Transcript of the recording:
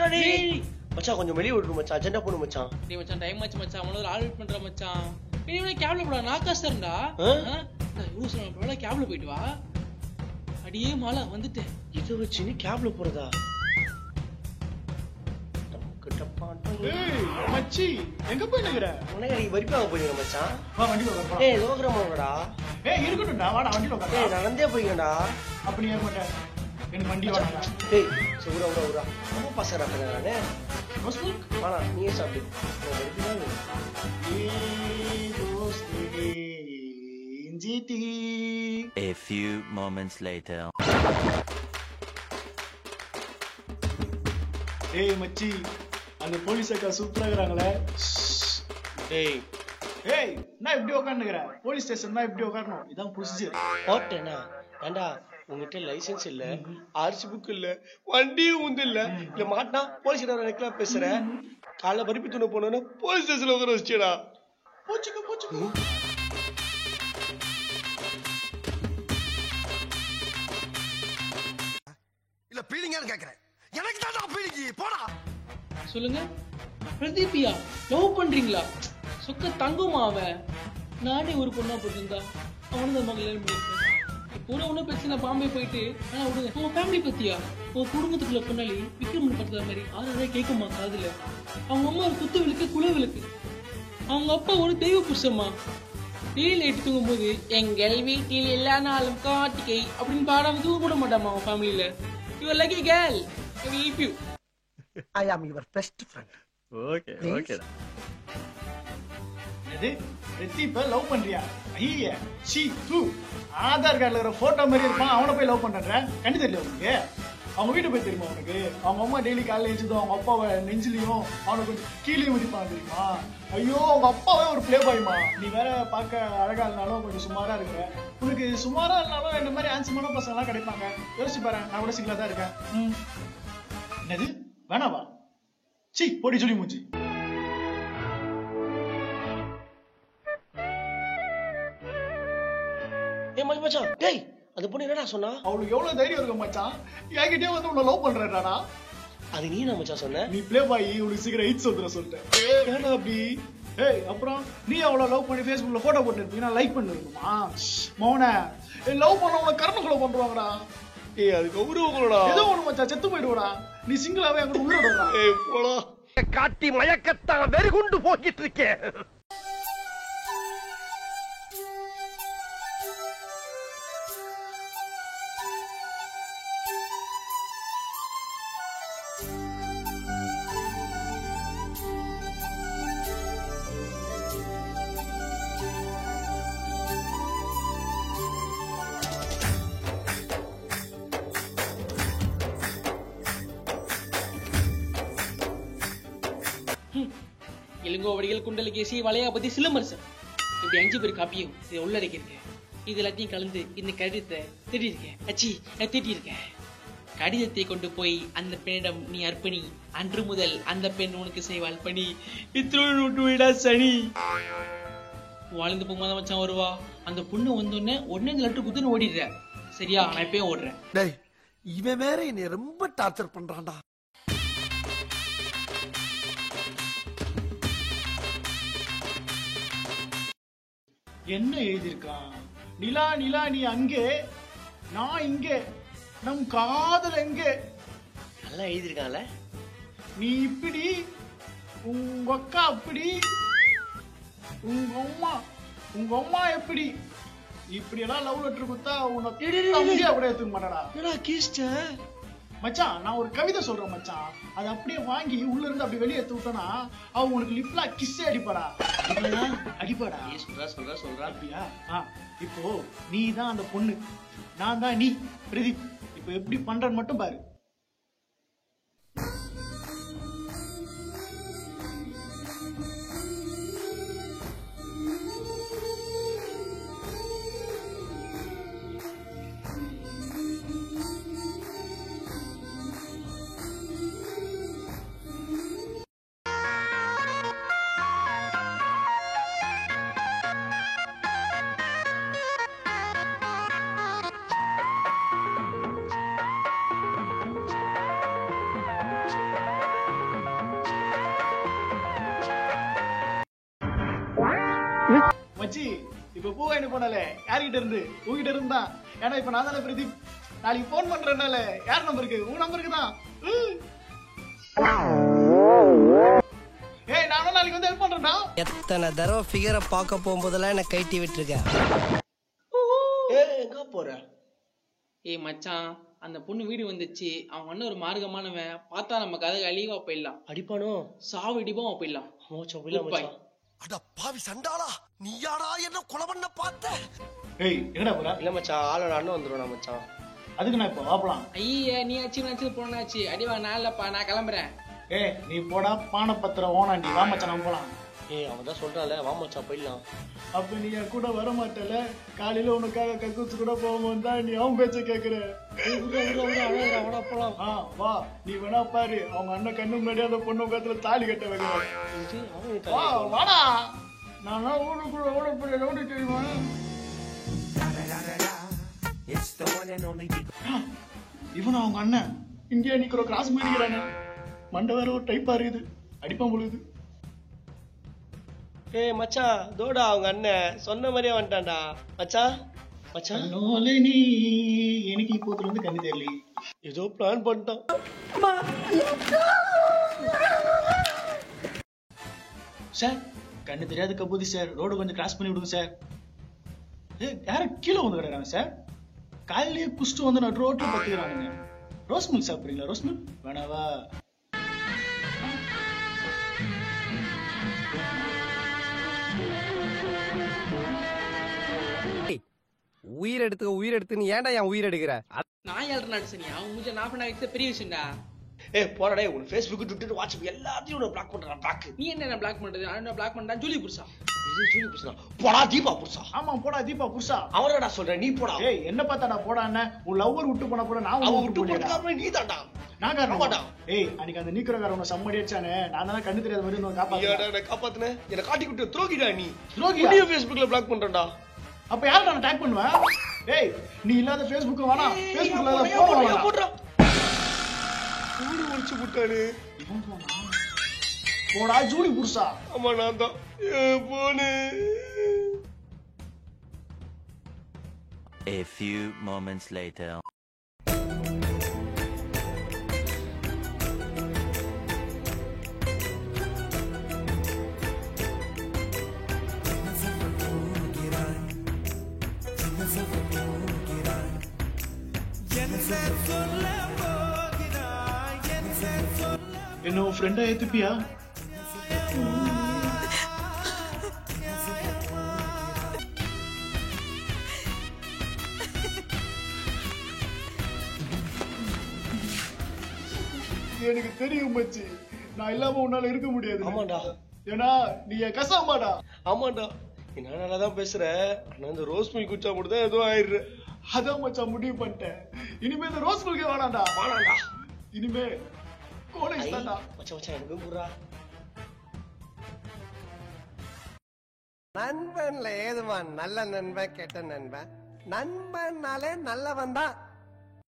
விட்றா டேய். மச்சான் கொஞ்சம் வெளிய விடு மச்சான். அஜெண்டா போடு மச்சான். டேய் மச்சான் டைம் ஆச்சு மச்சான். அவளோ ஆல் வெயிட் பண்றா மச்சான். நீ கேப்ல போடா. நான் காசுடா. யூஸ் பண்ணல கேப்ல போயிட்டு வா. அடியே மாலா வந்துட்டேன். இது வச்சு நீ கேப்ல போறதா? ஏய் மச்சி எங்க போய் நிக்கற? உனக்கு நீ வரிப்பாக போறீங்க மச்சான். வா வண்டில உட்கார். ஏய் லோகரமாடா. ஏய் இருக்கட்டும்டா வாடா வண்டில உட்கார். ஏய் நடந்தே போறீங்கடா. அப்படி ஏற மாட்டேன். எனக்கு வண்டி வாடா. ஏய் சூரா உரா உரா. நம்ம பசங்க பண்ணறானே. மஸ்முக் வாடா நீயே சாப்பிடு. ஏய் தோஸ்தே இன்ஜிடி. A few moments later. ஏய் மச்சி அந்த போலீஸ் அக்கா சூப்பரா இருக்கறாங்களே. டேய் ஏய் நான் இப்படி உட்கார்ந்துக்கற. போலீஸ் ஸ்டேஷன் தான் இப்படி உட்காரணும். இதான் ப்ரொசீஜர். ஓட்டேனா? ஏண்டா உன்கிட்ட லைசென்ஸ் இல்ல, ஆர்சி புக் இல்ல, வண்டியும் உண்டு இல்ல. இல்ல மாட்டா போலீஸ் கிட்ட பேசுற. காலைல பருப்பி தூண போனோன்னா போலீஸ் ஸ்டேஷன்ல உட்கார வச்சுடா. போச்சுக்கு போச்சுக்கு. இல்ல பீலிங்கான்னு கேக்குறேன். எனக்கு தான் பீலிங்கி போடா. சொல்லுங்க பிரதீபியா லவ் பண்றீங்களா? சொக்க தங்குமா அவன்? நானே ஒரு பொண்ணா போட்டிருந்தா அவனு தான் மகள் இப்போ ஒன்றும் பிரச்சனை பாம்பே போயிட்டு ஆனா விடுங்க. உன் ஃபேமிலி பத்தியா? உன் குடும்பத்துக்குள்ள பொண்ணாளி விக்ரமன் படுத்துற மாதிரி ஆறாரே கேட்குமா காதுல? அவங்க அம்மா ஒரு குத்து விளக்கு குல விளக்கு. அவங்க அப்பா ஒரு தெய்வ புருஷம்மா. டெய்லி எட்டு தூங்கும் போது எங்கள் வீட்டில் எல்லா நாளும் கார்த்திகை அப்படின்னு பாடாம தூங்க கூட மாட்டாமா அவன் ஃபேமிலியில. You lucky girl. I will help you. I am your best friend. Okay, okay. இது பிரதீப்ப லவ் பண்றியா? ஐயே சி ட்ரூ. ஆதார் கார்டுல இருக்கிற போட்டோ மாதிரி இருப்பான். அவனை போய் லவ் பண்ற கண்டு தெரியல உனக்கு? அவங்க வீட்டு போய் தெரியுமா உனக்கு? அவங்க அம்மா டெய்லி காலையில எழுந்ததும் அவங்க அப்பாவை நெஞ்சிலையும் அவனை கொஞ்சம் கீழே மிதிப்பான் தெரியுமா? ஐயோ அவங்க அப்பாவே ஒரு பிளே பாய்மா. நீ வேற பார்க்க அழகா இருந்தாலும் கொஞ்சம் சுமாரா இருக்கிற. உனக்கு சுமாரா இருந்தாலும் இந்த மாதிரி ஆன்சமான பசங்க எல்லாம் கிடைப்பாங்க. யோசிச்சு பாரு. நான் கூட சிங்கிளா தான் இருக்கேன். என்னது வேணாவா? சி பொடி சொல்லி மூச்சு. ஏய் மச்சான் டேய் அந்த பொண்ணு என்னடா சொன்னா? அவளுக்கு எவ்வளவு தைரியம் இருக்கு மச்சான். என்கிட்டயே வந்து உன்னை லவ் பண்றேன்டா. அது நீ என்ன மச்சான் சொன்ன? நீ பிளே பாய் உனக்கு சீக்கிரம் ஹிட்ஸ் வந்துட சொல்லிட்டேன். ஏன்னா அப்படி? ஏய் அப்புறம் நீ அவளை லவ் பண்ணி ஃபேஸ்புக்ல போட்டோ போட்டு இருப்பீங்க. லைக் பண்ணிருக்குமா மௌன? லவ் பண்ண உனக்கு கர்மக்குள்ள பண்றாங்கடா. ஏய் அது கௌரவங்களோடா. ஏதோ ஒண்ணு மச்சான் செத்து போயிடுவாடா. நீ சிங்கிளாவே அங்க உயிரோடா. ஏய் போடா. காட்டி மயக்கத்தான் வெறுகுண்டு போக்கிட்டு இருக்கேன். இளங்கோவடிகள் குண்டலகேசி வளையாபதி சிலம்பரசன் இப்படி 5 பேர் காப்பியும் இதை உள்ளடக்கியிருக்கேன். இது எல்லாத்தையும் கலந்து இந்த கடிதத்தை திட்டிருக்கேன். திட்டிருக்கேன். கடிதத்தை கொண்டு போய் அந்த பெண்ணிடம் நீ அர்ப்பணி. அன்று முதல் அந்த பெண் உனக்கு செய்வாள் பணி. இத்திருடா சனி. வாழ்ந்து போகும்போது மச்சான் வருவா. அந்த பொண்ணு வந்தோடனே உடனே இந்த லட்டு குத்துன்னு ஓடிடுற. சரியா? நான் இப்பயும் ஓடுறேன். டேய் இவன் வேற என்னை ரொம்ப டார்ச்சர் பண்றான்டா. என்ன எழுதியிருக்கான்? நிலா நிலா நீ அங்கே, நான் இங்கே, நம் காதல் எங்கே? நல்லா எழுதிருக்கான்ல. நீ இப்படி, உங்க அக்கா அப்படி, உங்க அம்மா எப்படி? இப்படி எல்லாம் லவ் லெட்டர் கொடுத்தா உன்னை கூட எடுத்துக்க மாட்டாடா. என்னடா கீஸ்ட? மச்சான் நான் ஒரு கவிதை சொல்றேன் மச்சான். அதை அப்படியே வாங்கி உள்ள இருந்து அப்படி வெளியே எடுத்து விட்டனா அவன் உனக்கு லிப்லா கிஸ்ஸே அடிப்பாடா. அடிப்பாடா. சொல்றா. அப்படியா? இப்போ நீ தான் அந்த பொண்ணு, நான் தான் நீ பிரதீப். இப்போ எப்படி பண்றன்னு மட்டும் பாரு. இப்ப பூ வாங்கி போனாலே யார்கிட்ட இருந்து உங்ககிட்ட இருந்தா. ஏன்னா இப்ப நான் தானே பிரதீப். நாளைக்கு போன் பண்றேன்னால யார் நம்பருக்கு? உன் நம்பருக்கு தான். ஏய் நானும் நாளைக்கு வந்து ஹெல்ப் பண்றேன்டா. எத்தனை தடவை ஃபிகரை பார்க்க போகும்போதெல்லாம் என்ன கைட்டி விட்டுருக்கேன். எங்க போற? ஏய் மச்சான், அந்த பொண்ணு வீடு வந்துச்சு. அவங்க அண்ணன் ஒரு மார்க்கமானவன். பார்த்தா நம்ம கதை அழிவா போயிடலாம். அடிப்பானோ? சாவு இடிப்போம் போயிடலாம். அட பாவி சண்டாளா, நீ யாரா என்ன கொலை பண்ண பார்த்த? ஏய் எங்கடா போற? இல்ல மச்சான், ஆளோட அண்ணன் வந்துருவா மச்சான். அதுக்கு நான் இப்ப வாப்பலாம். ஐயா நீ ஆச்சு போனாச்சு. அடிவா நான் இல்லப்பா, நான் கிளம்புறேன். ஏய் நீ போடா, பானை பத்திரம் ஓனாண்டி. வா மச்சான் நம்ம போலாம். ஏய் அவன் தான் சொல்றான்ல, வா மச்சான் போயிடலாம். அப்ப நீ என் கூட வர மாட்டல. காலையில உனக்காக கக்கூச்சு கூட போகும்போது தான் நீ அவன் பேச்ச கேக்குற. போலாம். வா நீ வேணா பாரு, அவங்க அண்ணன் கண்ணு முன்னாடி அந்த பொண்ணு உட்காத்துல தாலி கட்ட வைக்கிறேன். வா வாடா. நான் ஊருக்குள்ள ஓடப்பட ஓடி தெரியுமா? இவன் அவங்க அண்ணன் இங்கே நிக்கிற கிராஸ் பண்ணிக்கிறானே. மண்டை வேற ஒரு டைப்பா இருக்குது, அடிப்பான் பொழுது. ஏய் மச்சான், தோடா அவங்க அண்ணன் சொன்ன மாதிரியே வந்துட்டான்டா. மச்சான் மச்சான் நீ எனக்கு இப்போத்துல இருந்து கண்ணு தெரியல. ஏதோ பிளான் பண்ணிட்டான். சார் கண்ணு தெரியாது கபூதி சார், ரோடு கொஞ்சம் கிராஸ் பண்ணி விடுங்க சார். யாரும் கீழே வந்து கிடக்குறாங்க சார். காலையிலேயே குஷ்டு வந்து நான் ரோட்ல பத்துக்கிறானுங்க. ரோஸ் மில்க் சாப்பிடுறீங்களா? ரோஸ் மில்க் வேணாவா? உயிர் எடுத்து நீ ஏன்டா என் உயிர் எடுக்கிற? நான் ஏழ்ற நடிச்சனியா? உங்க நான் பண்ண வைத்த பெரிய விஷயம்டா. ஏய் போடா, உன் Facebook, Twitter, WhatsApp எல்லாத்தையும் உன்னை பிளாக் பண்றான். பிளாக் நீ என்ன பிளாக் பண்றது? நான் பிளாக் பண்ணா ஜூலி புருஷா. ஜூலி புருஷா போடா. தீபா புருஷா. ஆமா போடா தீபா புருஷா. அவரடா சொல்றேன், நீ போடா. ஏய் என்ன பார்த்தா நான் போடா என்ன? உன் லவ்வர் விட்டு போன போட நான் அவன் விட்டு போறதுக்கு நீ தான்டா. நான் காரணம். ஏய் அன்னைக்கு அந்த நீக்கிறக்கார உன்னை சம்மடி அடிச்சானே, நான் தானே கண்ணு தெரியாத மாதிரி உன்னை காப்பாத்துறேன். என்ன காப்பாத்துனே? என்ன காட்டி விட்டு துரோகிடா நீ. துரோகியா? நீ Facebookல பிளாக் பண்றடா. அப்ப யார நான் டாக் பண்ணுவேன்? ஏய் நீ இல்லாத Facebook வேணா, Facebookல போடா. போடா. ஊரு ஒளிச்சு புட்டானே. இவன் போனா. போடா ஜூலி புருஷா. ஆமா நான் தான். போனே. A few moments later. என்ன உன் ஃப்ரெண்டா ஏத்துப்பியா? எனக்கு தெரியும் மச்சி, நான் இல்லாம உன்னால இருக்க முடியாது. ஆமாடா. ஏன்னா நீ என் கசாமாடா. ஆமாண்டா. என்ன நல்லாதான் பேசுற, ஆனா இந்த ரோஸ் மில்க் குடிச்சா மட்டும் தான் ஏதோ ஆயிடுற. அதான் மச்சான் முடிவு பண்ணிட்டேன். இனிமே இந்த ரோஸ் மில்கே வேணாம்டா. வாடாடா. இனிமே கோலேஜ் தான்டா. மச்சான் மச்சான் எனக்கு புறா. நண்பன்ல ஏதுமா நல்ல நண்பன் கெட்ட நண்பன்? நண்பன்னாலே நல்லவன் தான்.